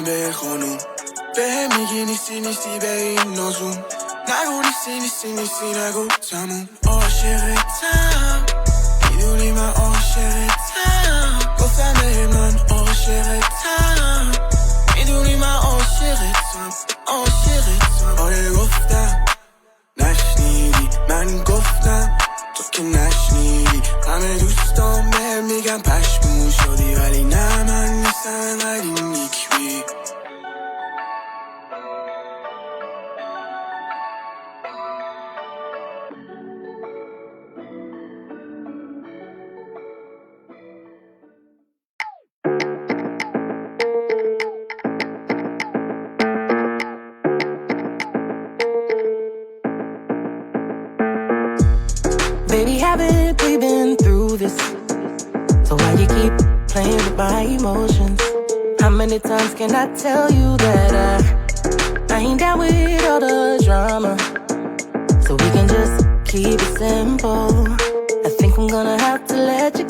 به خانوم به میگی نیستی به این نازون نگو نیستی نگو تموم عاشقتم میدونی من عاشقتم گفتم به من عاشقتم میدونی من عاشقتم آره گفتم نشنیدی من گفتم تو که نشنیدی همه دوستان به میگم پشمون شدی ولی نه من نیستم ولی نیکی Baby, haven't we been through this? So why you keep playing with my emotions? How many times can I tell you that I ain't down with all the drama? So we can just keep it simple. I think I'm gonna have to let you